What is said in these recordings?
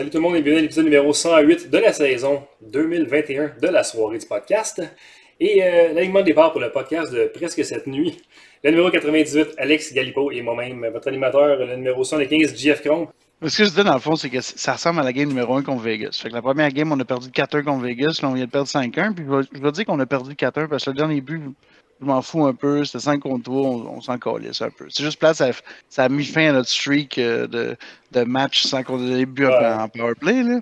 Salut tout le monde et bienvenue à l'épisode numéro 108 de la saison 2021 de la soirée du podcast. Et l'alignement de départ pour le podcast de presque cette nuit. Le numéro 98, Alex Galipo et moi-même, votre animateur, le numéro 75, JF Chrome. Ce que je dis dans le fond, c'est que ça ressemble à la game numéro 1 contre Vegas. Fait que la première game, on a perdu 4-1 contre Vegas. Là, on vient de perdre 5-1. Puis je vais dire qu'on a perdu 4-1 parce que le dernier but, je m'en fous un peu. C'était 5 contre 3, on s'en calisse un peu. C'est juste plate, ça a mis fin à notre streak de match sans qu'on ait des buts en powerplay. Là.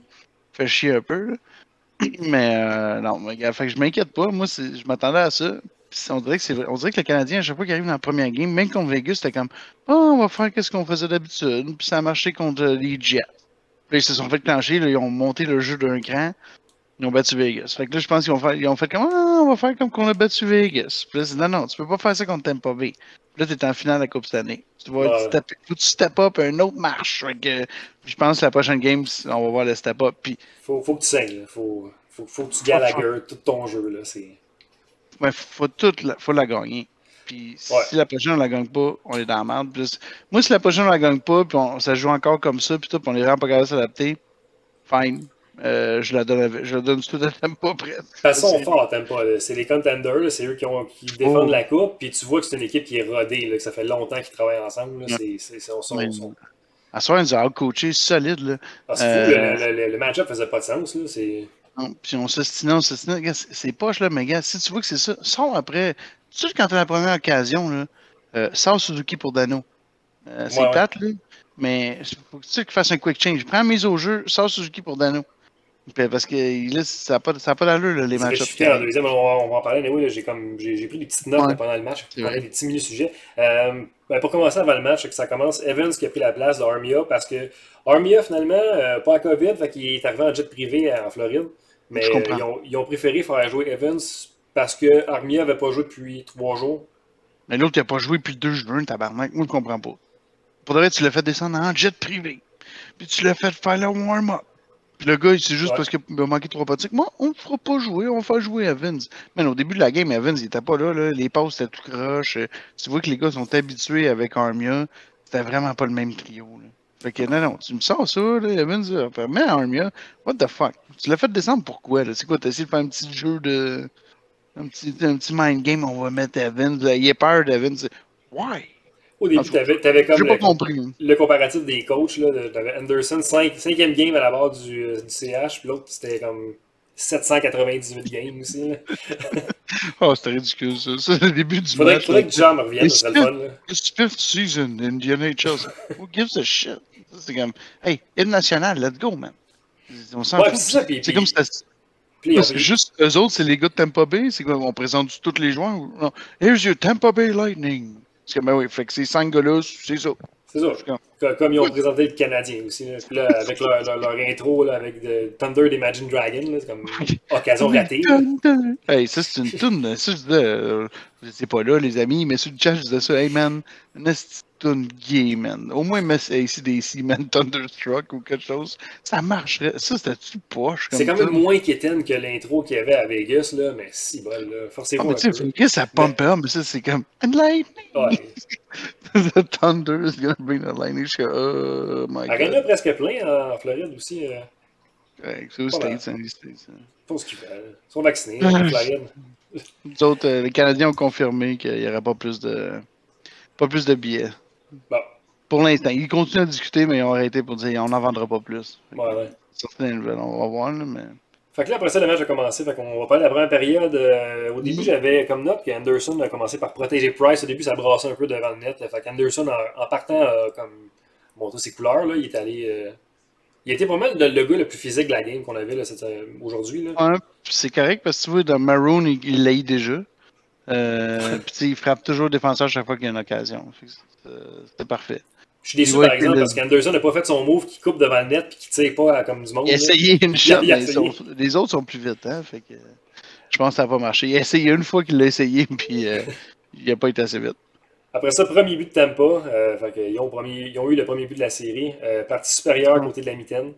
Fait chier un peu. Là. Mais non, mais, fait que je m'inquiète pas. Moi, je m'attendais à ça. On dirait que le Canadien, à chaque fois qu'il arrive dans la première game, même contre Vegas, c'était comme on va faire ce qu'on faisait d'habitude. Puis ça a marché contre les Jets. Puis ils se sont fait clencher, là, ils ont monté le jeu d'un cran. Ils ont battu Vegas. Fait que là, je pense qu'ils ont fait comme on va faire comme qu'on a battu Vegas. Puis là, non, tu peux pas faire ça contre Tampa Bay. Puis là, t'es en finale de la Coupe cette année. Tu vas faut que tu step up un autre marche. Fait que, je pense que la prochaine game, on va voir le step up. Puis faut que tu saignes. Faut que tu Gallagher tout ton jeu. Là, mais faut la gagner. Puis si la prochaine on la gagne pas, on est dans la merde. Puis, moi, si la prochaine on la gagne pas, puis ça joue encore comme ça, puis on est vraiment pas capable de s'adapter, fine. Je la donne tout à Tampa près. De toute façon, fort, Tampa. C'est les contenders, c'est eux qui défendent la coupe, puis tu vois que c'est une équipe qui est rodée, là, que ça fait longtemps qu'ils travaillent ensemble. Là, à ce soir, ils ont out-coaché solide. Là. Ah, c'est fou, le match-up faisait pas de sens. Là, non, puis on s'ostinait. C'est poche, là, mais gars, si tu vois que c'est ça, sors après. Tu sais, quand t'as la première occasion, là, sors Suzuki pour Dano. C'est plate, là, mais faut que tu fasses un quick change. Prends mise au jeu, sors Suzuki pour Dano. Parce que là, ça n'a pas d'allure, là, les match-ups. En deuxième, on va en parler, mais oui, j'ai pris des petites notes pendant le match, des petits mini-sujets. Pour commencer avant le match, ça commence Evans qui a pris la place de Armia parce que Armia, finalement, pas à COVID, fait qu'il est arrivé en jet privé en Floride. Mais ils ont préféré faire jouer Evans parce que Armia n'avait pas joué depuis 3 jours. Mais l'autre, il n'a pas joué depuis le 2 juin, tabarnak. Moi, je comprends pas. Pour de vrai, tu l'as fait descendre en jet privé. Puis tu l'as fait faire le warm-up. Puis le gars, c'est juste parce qu'il a manqué 3 pratiques. Moi, on ne fera pas jouer, on va faire jouer Evans. Mais au début de la game, Evans, il était pas là. Les passes étaient tout croche. Tu vois que les gars sont habitués avec Armia. C'était vraiment pas le même trio. Là. Fait que non, tu me sors ça, là, Evans, mais Armia, what the fuck? Tu l'as fait descendre pourquoi? C'est quoi? T'as essayé de faire un petit jeu de. Un petit mind game, on va mettre Evans. Il a peur d'Evans. Why? Au début, t'avais comme compris. Le comparatif des coachs. T'avais Anderson, 5e game à la barre du CH, puis l'autre, c'était comme 798 games aussi. Là. Oh, c'était ridicule, ça. C'est le début du match. Faudrait que Jean me revienne, ça serait le fun. Là. It's 5th season in the NHL. Who gives a shit? C'est comme, hey, hymne national, let's go, man. On s'en fout. C'est comme ça. C'est juste eux autres, c'est les gars de Tampa Bay. C'est quoi, on présente tous les joueurs? Non. Here's your Tampa Bay Lightning. C'est comme, ben oui, fait que ces 5 gars-là, c'est ça. C'est ça. Comme ils ont présenté le Canadien aussi. Là. Puis là, avec leur intro, là, avec Thunder d'Imagine Dragon, c'est comme occasion ratée. Hey, ça, c'est une toune. Ça, je disais, je sais pas là, les amis, mais sur le chat, je disais ça. Hey, man, une toune gay, man. Au moins, ACDC, man, Thunderstruck ou quelque chose. Ça marcherait. Ça, c'était-tu poche? C'est quand même moins quétaine que l'intro qu'il y avait à Vegas, là, mais si, bon, là, forcément. Ah, mais tu sais, Vegas, ça pump up, mais ça, c'est comme, and lightning! Ouais. The Thunder is gonna bring the lightning. Oh my god. Arena presque plein en Floride aussi. Ouais, c'est aux States, les States. Je pense qu'ils sont vaccinés en Floride. Nous autres, les Canadiens ont confirmé qu'il n'y aurait pas plus de billets. Bon. Pour l'instant, ils continuent à discuter, mais ils ont arrêté pour dire on n'en vendra pas plus. Ouais. Certaines nouvelles, on va voir, là, mais. Fait que là, après ça, le match a commencé. Fait qu'on va parler de la première période. Au début, j'avais comme note qu'Anderson a commencé par protéger Price. Au début, ça brassait un peu devant le net. Fait qu'Anderson, en partant, comme montré ses couleurs, là, il est allé. Il était pas mal le gars le plus physique de la game qu'on avait aujourd'hui. Ouais, c'est correct parce que tu vois, dans Maroon, il l'a déjà. Puis il frappe toujours le défenseur chaque fois qu'il y a une occasion. C'était parfait. Je suis déçu, par exemple, parce qu'Anderson n'a pas fait son move qui coupe devant le net et qui tire pas comme du monde. Il a essayé une shot, mais les autres sont plus vite. Hein, fait que, je pense que ça n'a pas marché. Il a essayé une fois qu'il l'a essayé, puis il n'a pas été assez vite. Après ça, premier but de Tampa. Ils ont eu le premier but de la série. Partie supérieure à côté de la mitaine.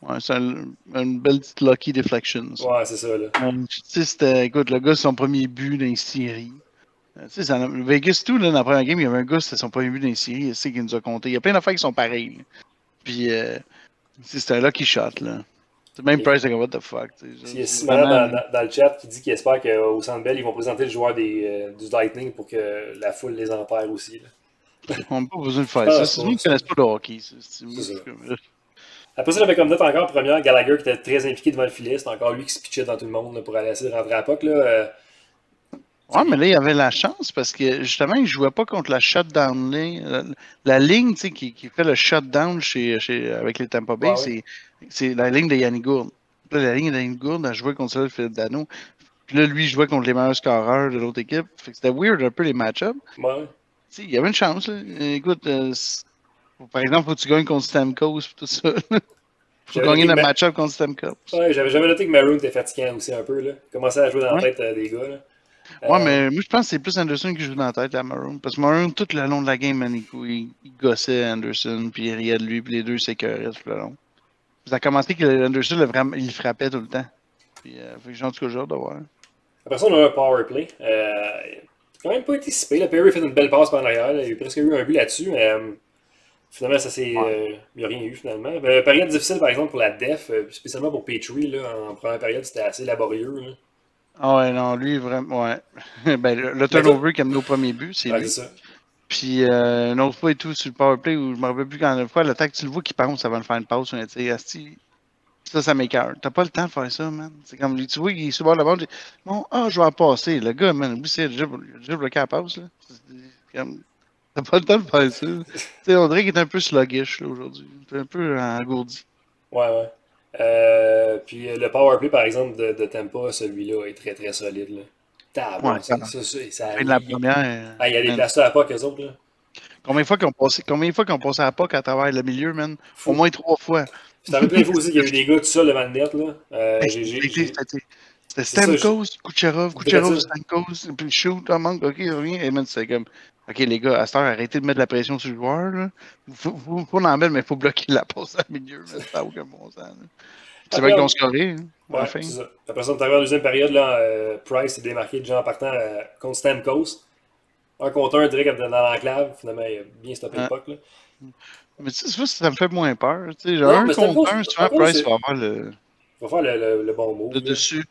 Ouais, c'est une belle petite lucky deflection. Ça. Ouais, c'est ça. Là. Écoute, le gars, c'est son premier but dans les séries. Vegas, tout, là, dans la première game, il y avait un gars, c'était son premier but dans les séries. C'est qu'il nous a compté. Il y a plein d'affaires qui sont pareilles. Là. Puis, C'est un lucky shot, là. Même Price, c'est comme what the fuck. Il y a Simon dans le chat qui dit qu'il espère qu'au Centre Bell, ils vont présenter le joueur du Lightning pour que la foule les enterre aussi. Là. On n'a pas besoin de faire ça. C'est nous qui ne connaissent pas le hockey. C'est ça. Après ça, j'avais comme note encore première Gallagher qui était très impliqué devant le filet. C'est encore lui qui se pitchait dans tout le monde là, pour aller essayer de rentrer à la puck. Là. Ouais, mais là, il avait la chance parce que justement, il ne jouait pas contre la shutdown ligne. La ligne qui fait le shutdown avec les Tampa Bay, c'est la ligne de Yannick Gourde. Là, la ligne de Yannick Gourde a joué contre celle de Philippe Dano. Puis là, lui, il jouait contre les meilleurs scoreurs de l'autre équipe. Fait que c'était weird un peu les match-ups. Ouais. Il y avait une chance. Là. Écoute, par exemple, il faut que tu gagnes contre Stamkos et tout ça. Faut gagner le match-up contre Stamkos. Ouais, j'avais jamais noté que Maroon était fatiguant aussi un peu. Là. Il commençait à jouer dans la tête des gars. Là. Ouais, mais moi, je pense que c'est plus Anderson qui joue dans la tête à Maroon. Parce que Maroon, tout le long de la game, il gossait Anderson, puis il riait de lui, puis les deux s'écœuraient tout le long. Ça a commencé que Anderson, il frappait tout le temps. Puis, fait que j'ai en tout cas genre de voir. Après ça, on a un power play. Quand même pas été si pire. Perry fait une belle passe par l'arrière. Il a presque eu un but là-dessus, mais finalement, ça c'est. Il n'y a rien eu finalement. Période difficile, par exemple, pour la def, spécialement pour Petrie. Là, en première période, c'était assez laborieux. Là. Ah ouais, non, lui, vraiment, ouais. Ben, le turnover qui a mené au premier but, c'est lui. C'est ça. Puis, une autre fois et tout, sur le powerplay, où je me rappelle plus quand une fois, l'attaque, tu le vois qui pense avant de faire une pause, tu sais, ça m'écœure. T'as pas le temps de faire ça, man. C'est comme, tu vois, il est sur le bord de la bande, bon, je vais en passer. Le gars, man, lui, c'est le dribble qui passe, là. T'as pas le temps de faire ça. Tu sais, on dirait qu'il est un peu sluggish, là, aujourd'hui. Il est un peu engourdi. Ouais. Puis le powerplay, par exemple, de Tampa, celui-là est très très solide. Là. Ouais, ça, la première. Il y a des places à la POC, eux autres. Là. Combien de fois qu'ils ont passé à la POC à travers le milieu, man? Au moins 3 fois. C'est un peu info aussi qu'il y a eu des gars tout seuls devant le net. Là. C'était Stamkos, Kucherov, Stamkos, puis shoot, en manque, ok, rien. Et man, c'est comme, ok, les gars, à cette heure, arrêtez de mettre de la pression sur le joueur. Là. Faut en mettre, mais il faut bloquer la passe à milieu. Ça n'a aucun bon sens. C'est vrai qu'ils ont scoré. Hein, ouais, c'est ça. Après ça, on est arrivé en deuxième période. Là, Price s'est démarqué déjà en partant contre Stamkos. Un contre un direct dans l'enclave. Finalement, il a bien stoppé le puck. Là. Mais tu sais, ça me fait moins peur. Genre, un contre un, souvent, Price va avoir le. Il va faire le bon mot. Le dessus.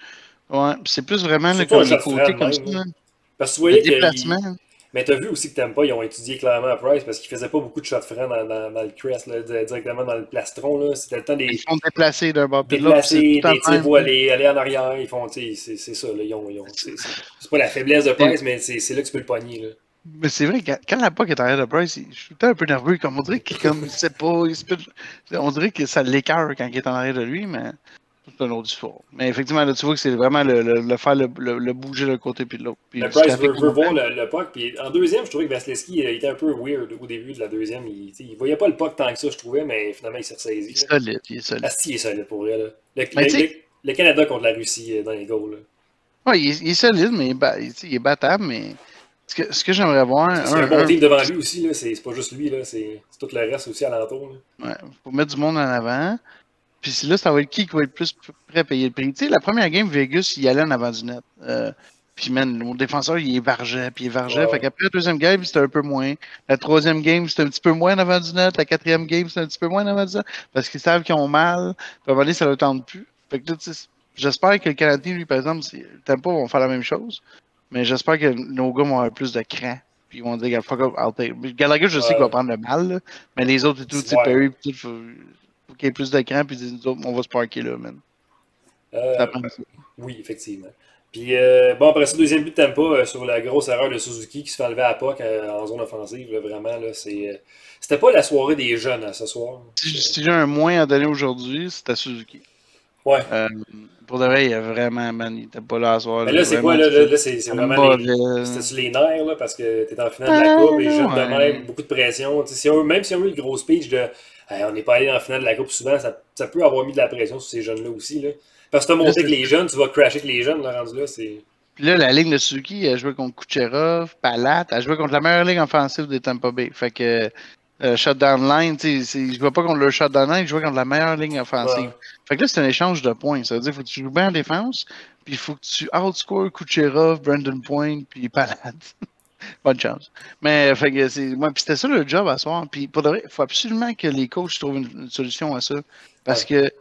Ouais, c'est plus vraiment le côté comme ça. Parce que tu voyais que. Mais t'as vu aussi que Tampa, ils ont étudié clairement à Price parce qu'ils faisaient pas beaucoup de shots francs dans le crest, là, directement dans le plastron. Là. C'était le temps des. Ils font déplacer d'un bord de l'autre. Déplacer, des tirs pour aller en arrière. Ils font, c'est ça. Là, c'est pas la faiblesse de Price, mais c'est là que tu peux le pogner. Là. Mais c'est vrai, quand la POC est arrière de Price, je suis tout le temps un peu nerveux. Comme on dirait qu'il sait pas. On dirait que ça l'écœure quand il est en arrière de lui, mais. C'est un autre histoire. Mais effectivement, là, tu vois que c'est vraiment le bouger d'un côté puis de l'autre. Price veut voir le puck. Puis en deuxième, je trouvais que Vasilevski était un peu weird au début de la deuxième. Il voyait pas le puck tant que ça, je trouvais, mais finalement, il s'est ressaisi. Il est solide. Il est solide pour vrai. Là. Le Canada contre la Russie dans les goals. Oui, il est solide, mais il est battable. Mais ce que j'aimerais voir. C'est un bon team devant lui aussi. C'est pas juste lui. C'est tout le reste aussi alentour. Ouais, faut mettre du monde en avant. Puis là, ça va être qui va être plus prêt à payer le prix. Tu sais, la première game, Vegas, il allait en avant du net. Puis, man, mon défenseur, il évargeait. Ouais. Fait qu'après la deuxième game, c'était un peu moins. La troisième game, c'était un petit peu moins en avant du net. La quatrième game, c'était un petit peu moins en avant du net. Parce qu'ils savent qu'ils ont mal. Puis, à un moment donné, ça ne leur tente plus. Fait que là, tu sais, j'espère que le Canadien, lui, par exemple, Tampa vont faire la même chose. Mais j'espère que nos gars vont avoir plus de cran. Puis, ils vont dire, fuck up, I'll take. Gallagher, je sais qu'il va prendre le mal. Là, mais les autres et tout, tu sais, Perry, tout, faut qu'il y ait plus d'écran, puis nous autres, on va se parker là, man. Oui, effectivement. Puis, bon, après ça, deuxième but de Tampa sur la grosse erreur de Suzuki qui se fait enlever à la POC en zone offensive. Là, vraiment, là, c'était pas la soirée des jeunes ce soir. Si j'ai un moins à donner aujourd'hui, c'était Suzuki. Ouais. Pour de vrai, il y a vraiment, man, il était pas là à soir. Mais là, c'est quoi, là, c'est vraiment c'était sur les nerfs, là, parce que t'es en finale de la Coupe, les jeunes de même, beaucoup de pression. Même si on a eu le gros speech de on n'est pas allé en finale de la Coupe souvent, ça peut avoir mis de la pression sur ces jeunes-là aussi. Là. Parce que t'as montré que les jeunes, tu vas crasher avec les jeunes, là, rendu là, c'est. Puis là, la ligne de Suzuki, elle a joué contre Kucherov, Palat, elle a joué contre la meilleure ligne offensive des Tampa Bay. Fait que shutdown line, tu sais, je jouais pas contre le shutdown line, je jouais contre la meilleure ligne offensive. Ouais. Fait que là, c'est un échange de points. Ça veut dire qu'il faut que tu joues bien en défense, puis il faut que tu outscore Kucherov, Brandon Point, puis Palat. Bonne chance. Mais fait que puis c'était ça le job à soir. Puis pour de vrai, il faut absolument que les coachs trouvent une solution à ça. Parce que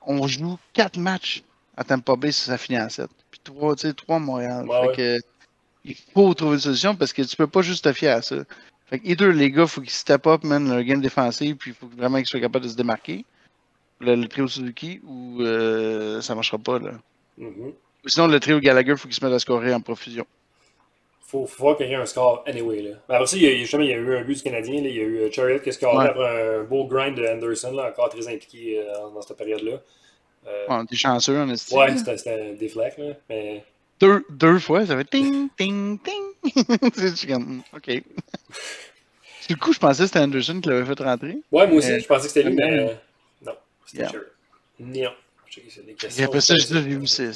on joue 4 matchs à Tampa Bay si ça finit à 7. Puis 3 à Montréal. Fait que il faut trouver une solution parce que tu peux pas juste te fier à ça. Fait que les gars, il faut qu'ils step up, man, leur game défensif, puis il faut vraiment qu'ils soient capables de se démarquer. Le trio Suzuki, ou ça marchera pas, là. Ou sinon, le trio Gallagher, il faut qu'ils se mettent à scorer en profusion. Faut voir qu'il y ait un score anyway. Là. Mais après ça, il y a eu un but du Canadien. Là. Il y a eu Chariot qui a scoré après un beau grind de Anderson, là, encore très impliqué dans cette période-là. On était chanceux, on est ouais, c'était des flaques. Là, mais... deux fois, ça fait ting, ting, ting. C'est comme, OK. Du coup, je pensais que c'était Anderson qui l'avait fait rentrer. Ouais, moi aussi, je pensais que c'était lui, mais non, c'était Chariot. Non. Et après ça, j'ai vu, c'était...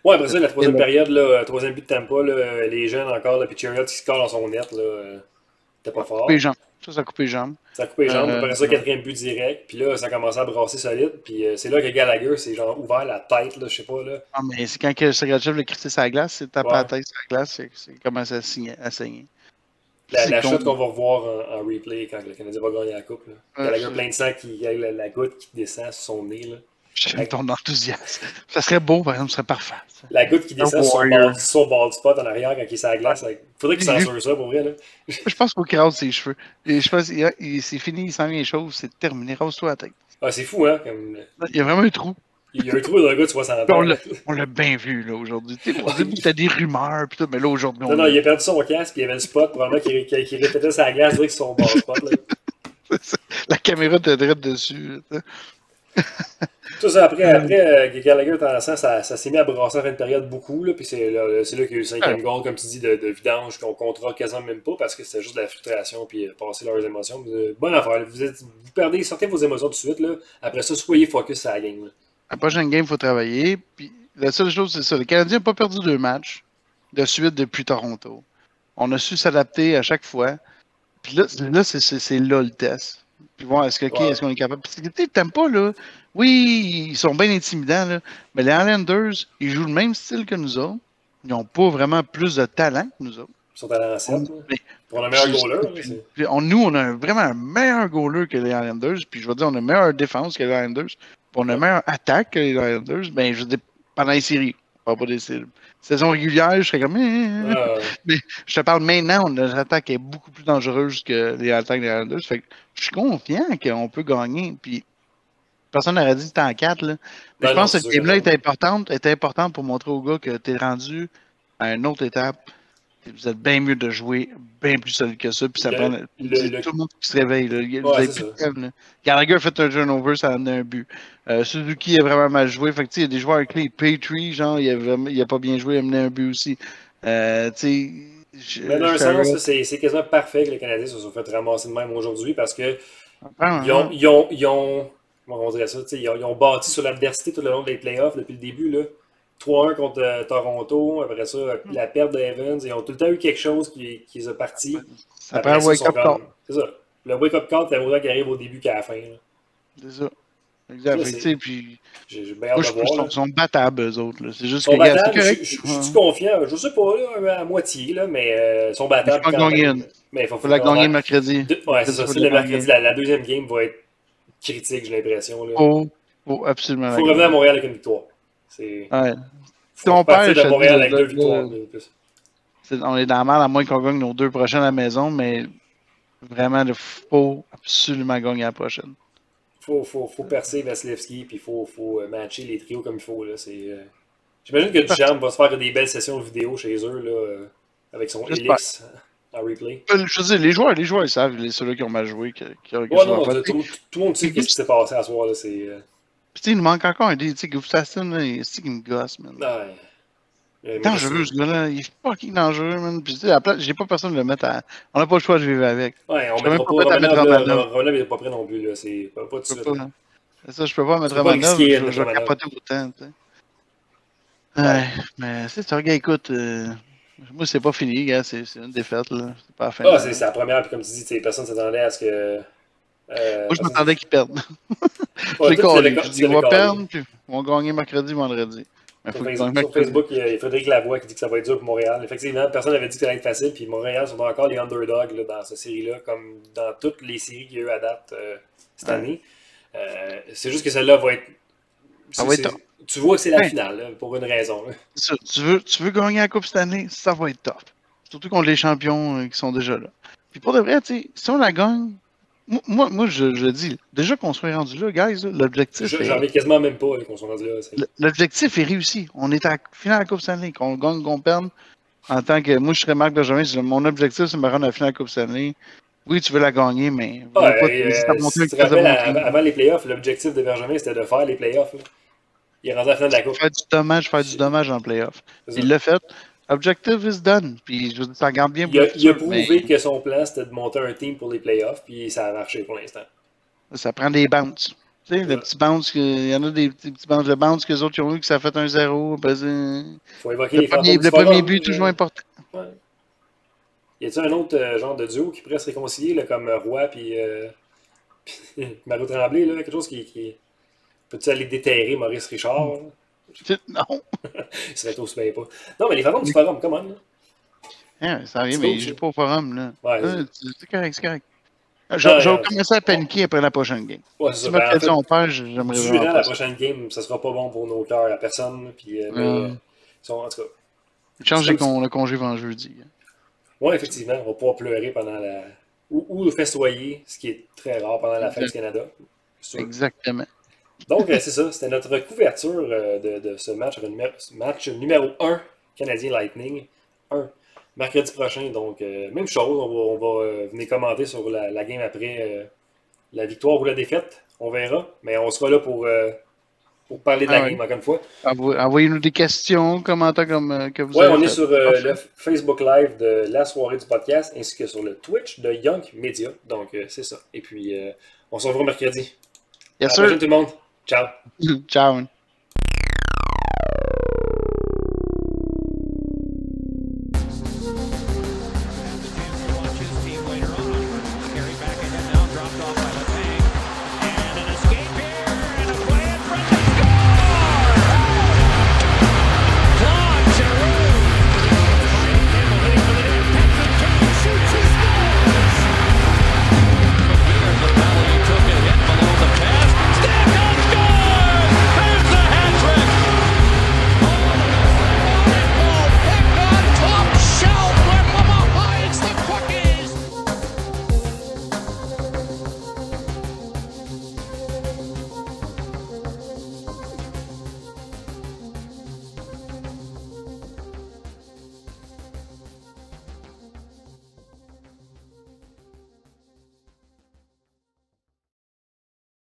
Ouais, après ça, la troisième période, là, troisième but de Tampa, là, les jeunes encore, puis Chariot qui score dans son net, là, c'était pas fort. Les jambes. Ça a coupé les jambes. Ça a coupé les jambes, après ça, quatrième but direct, puis là, ça a commencé à brasser solide, puis c'est là que Gallagher s'est genre ouvert la tête, là, je sais pas, là. Ah, mais c'est quand Sergachev l'a crissé sur la glace, c'est tapé la tête sur la glace, c'est commencé à saigner. La shot qu'on va revoir en replay quand le Canadien va gagner la coupe, là. Gallagher plein de sang, qui a la goutte qui descend sur son nez, là. J'aime ton enthousiasme. Ça serait beau, par exemple, ce serait parfait. Ça. La goutte qui descend sur son bord du spot en arrière quand il est sur la glace. Il faudrait qu'il censure ça pour vrai. Là. Je pense qu'il faut qu'il rase ses cheveux. Et je pense c'est fini, il sent les choses, c'est terminé. Rase-toi la tête. Ah, c'est fou, hein? Comme... Il y a vraiment un trou. Il y a un trou dans le gars de 60 ans. On l'a bien vu là aujourd'hui. Au début, c'était des rumeurs, pis tout, mais là, aujourd'hui. Non, il a perdu son casque, puis il y avait le spot, probablement qu'il répétait sa glace, avec son bord spot. Là. La caméra était direct dessus. Tout ça, après Gallagher, ça s'est mis à brasser en fin de période beaucoup, là, puis c'est là qu'il y a eu le cinquième goal, comme tu dis, de vidange qu'on comptera quasiment même pas, parce que c'était juste de la frustration, puis passer leurs émotions. Bonne affaire, vous perdez, sortez vos émotions tout de suite, là. Après ça, soyez focus sur la game. Là. La prochaine game, il faut travailler, puis la seule chose, c'est ça, le Canadien n'a pas perdu 2 matchs de suite depuis Toronto. On a su s'adapter à chaque fois, puis là c'est là le test. Puis voir, est-ce qu'on est capable. Parce que t'aimes pas, là. Oui, ils sont bien intimidants, là. Mais les Islanders, ils jouent le même style que nous autres. Ils n'ont pas vraiment plus de talent que nous autres. Ils sont à l'ancienne. On a un meilleur goaler. Nous, on a vraiment un meilleur goaler que les Islanders. Puis je vais dire, on a une meilleure défense que les Islanders. Puis on a une meilleure attaque que les Islanders. Ben, je veux dire, pendant les séries. On parle pas des séries. Saison régulière, je serais comme. Mais je te parle maintenant, notre attaque est beaucoup plus dangereuse que les attaques des Islanders. Fait que je suis confiant qu'on peut gagner. Puis personne n'aurait dit que c'était en 4. Là. Mais je pense que cette game-là était importante pour montrer aux gars que tu es rendu à une autre étape. Vous êtes bien mieux de jouer bien plus solide que ça. Puis ça prend tout le monde qui se réveille. Là. Vous avez plus de thème, là. Gallagher a fait un turnover, ça a amené un but. Suzuki a vraiment mal joué. Fait que, il y a des joueurs clés. Petrie, genre, il a pas bien joué, il a amené un but aussi. Mais dans un sens, c'est quasiment parfait que les Canadiens se sont fait ramasser de même aujourd'hui parce que ils ont comment on dirait ça, ils ont bâti sur l'adversité tout le long des playoffs depuis le début. Là. 3-1 contre Toronto, après ça, la perte de Evans, ils ont tout le temps eu quelque chose qui les a partis. Ça prend un wake-up call. C'est ça. Le wake-up call, c'est autant qui arrive au début qu'à la fin. C'est ça. Exact. Puis, j'ai bien hâte de voir. Ils sont battables, eux autres. C'est juste que je suis confiant. Je sais pas, là, à moitié, là, mais ils sont battables. Mais il faut la gagner mercredi. Ouais, c'est ça. C'est le mercredi. La deuxième game va être critique, j'ai l'impression. Oh, absolument. Il faut revenir à Montréal avec une victoire. Ouais. Si on perd de Montréal avec 2 victoires. On est dans la merde à moins qu'on gagne nos 2 prochaines à la maison, mais vraiment, il faut absolument gagner la prochaine. Faut percer Vasilevski, puis il faut matcher les trios comme il faut. J'imagine que Duchamp va se faire des belles sessions vidéo chez eux là, avec son Helix en replay. Je veux dire, les joueurs ils savent, ceux-là qui ont mal joué. Tout le monde sait ce qui s'est passé à ce soir. Puis il nous manque encore un dé. Tu sais, Gustafsson, c'est qui me gosse, man. Ouais. Dangereux, ce gars-là. Il est fucking dangereux, man. Puis tu sais, à la place, j'ai pas personne de le mettre à. On n'a pas le choix de vivre avec. Ouais, on mettra pas Romanov n'est pas prêt non plus, là. C'est pas tout de suite. C'est ça, je peux pas mettre Romanov. Je vais capoter autant, tu sais. Ouais, mais c'est ça, regarde, écoute. Moi, c'est pas fini, gars. C'est une défaite, là. C'est pas la fin. C'est la première, puis comme tu dis, personne ne s'attendait à ce que. Moi, je m'attendais qu'ils perdent. Je dis, on va perdre, puis on va gagner mercredi, vendredi. Sur Facebook, il y a Frédéric Lavoie qui dit que ça va être dur pour Montréal. Effectivement, personne n'avait dit que ça allait être facile, puis Montréal sont encore les underdogs là, dans cette série-là, comme dans toutes les séries qu'il y a eu à date cette année. C'est juste que celle-là va être. Tu vois que c'est la finale, là, pour une raison. Tu veux gagner la Coupe Stanley, ça va être top. Surtout contre les champions qui sont déjà là. Puis pour de vrai, si on la gagne, moi je dis, déjà qu'on soit rendu là, guys, l'objectif. J'en reviens quasiment même pas qu'on soit rendu là. L'objectif est réussi. On est à la finale de la Coupe Stanley. Qu'on gagne, qu'on perde. En tant que. Moi, je serais Marc Bergevin. Mon objectif, c'est de me rendre à la finale de la Coupe Stanley. Oui, tu veux la gagner, mais. Si tu te rappelles, avant les playoffs, l'objectif de Bergevin, c'était de faire les playoffs. Là. Il est rendu à la finale de la Coupe. Faire du dommage en playoff. Il l'a fait. Objective is done. Puis je veux dire, ça regarde bien. Il a prouvé que son plan, c'était de monter un team pour les playoffs, puis ça a marché pour l'instant. Ça prend des bounces. Tu sais, le petit bounce, il y en a des petits bounces. Le bounce que les autres ont eu, que ça a fait 1-0. Il faut évoquer le premier but, toujours important. Ouais. Y a-t-il un autre genre de duo qui pourrait se réconcilier, là, comme Roy puis Mario Tremblay, là, quelque chose qui. Peux-tu aller déterrer Maurice Richard? Non. Il serait tout super pas. Non, mais les fantômes du forum, comment, là? Ça arrive, mais je joue pas au forum, là. Ouais, c'est correct, c'est correct. Je vais commencer à paniquer après la prochaine game. Ouais, si Mercredi on perd, j'aimerais vraiment. Durant la prochaine game, ça sera pas bon pour nos cœurs à personne. Puis, en tout cas. Change le congé avant jeudi. Oui, effectivement. On va pouvoir pleurer pendant la. Ou festoyer, ce qui est très rare pendant la fête du Canada. Exactement. Donc, c'est ça. C'était notre couverture de ce match numéro 1 Canadien Lightning. 1. Mercredi prochain, donc même chose, on va venir commenter sur la game après la victoire ou la défaite, on verra, mais on sera là pour parler de la game encore une fois. Envoyez-nous des questions, commentaires comme que vous avez on est sur le Facebook Live de la soirée du podcast, ainsi que sur le Twitch de Young Media, donc c'est ça. Et puis, on se revoit mercredi. Yes, à la prochaine tout le monde. Ciao. Ciao.